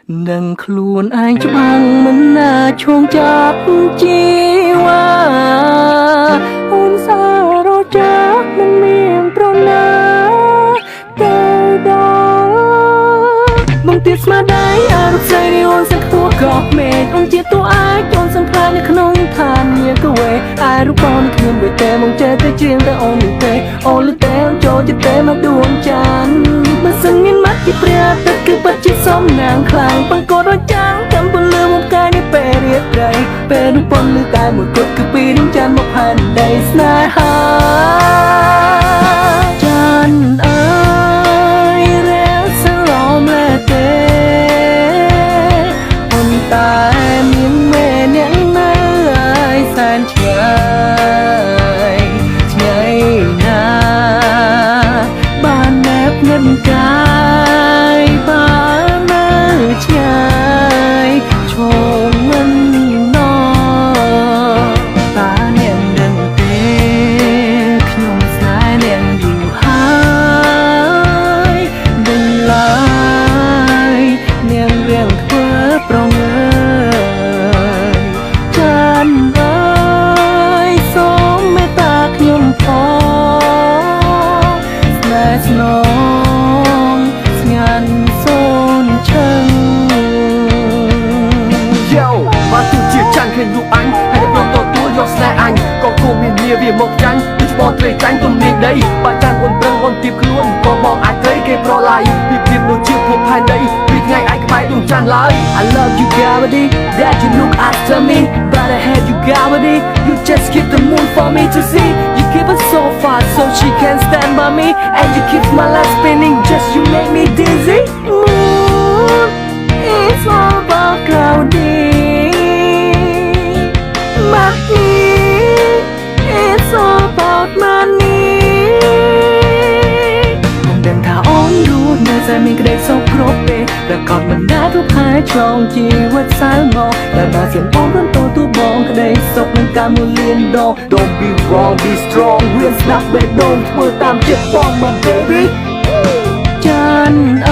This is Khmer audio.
នឹងខ្លួនឯងច្បាំងមិនណាឈោងចាប់ជីវ៉ាអូនសាររចាមិនមានប្រណាទៅដល់បងទៀតស្មារតីអរុស្រីអូនសឹកទួកោមេឃអូនជាតួឯកអូនសង្ខ្លាយនៅក្នុងឋានមានកវេឯរូបបងខ្ញុំដូចតែមកចេះតែច្រៀងតែអូននេះទេអូនលឺតែអូនចូលចិត្តតែមកដួងចានមិនសឹងមានមាត់ជាព្រះទឹកគឺពិតជាសំណាងខ្លាំងបង្កត់រចាំងចាំពលលើមកកាយនេះពេលរៀបរៃពេលនឹងពន់លឺតែមួយគត់គឺពីនឹងចានមកផែនដីស្នេហាចានអើយរាសឡំលែទេប៉ុន្តែមានមេអ្នកនៅឲ្យសែនឆ្ងាយឆ្ងាយណាបានណែបនឹងកាយបាននៅឆ្ងាយឈងមិនណតាអ្នកនឹងទេខ្ញុំស្នេហ៍អ្នកយូរហើយមិនឡើយអ្នករៀងធ្វើប្រងើចានអើយសូមមេត្តាខ្ញុំផងស្នេហ៍ស្នងស្ងាត់សូនឈឹង Yo មកទោះជាចាញ់ឃើញរូបអញហើយតែព្រមទទួលយកស្នេហ៍អញក៏គង់មានវាមកចាញ់ដូចបនត្រេកចាញ់ទំនាញដីបើចាញ់អូនប្រឹងអូនទៀបខ្លួនក៏បងអាចត្រូវគេប្រឡាយពីព្រៀបដូចជាភពផែនដីពីថ្ងៃឯងក្បែរដួងច័ន្ទឡើយ I love you gravity that you look after me but I had you gravity you just keep the moon for me to see you keep it so far so she can stand by me and you keep my life spinning just you make me dizzy moon it's all about gravity money it's all about money ខ្ញុំដឹងថាអូនรู้នៅតែមានក្តីសុខគ្រប់ពេលតែក៏មិនដែលរូបហើយឆ្លងជីវិតសៅមកតែបើសិនបងព្រមទទួលបងក្តីសុខនឹងការមួយលានដង Don't be wrong be strong រៀនស្ដាប់បេះដូងធ្វើតាមចិត្តបង my baby ចានអ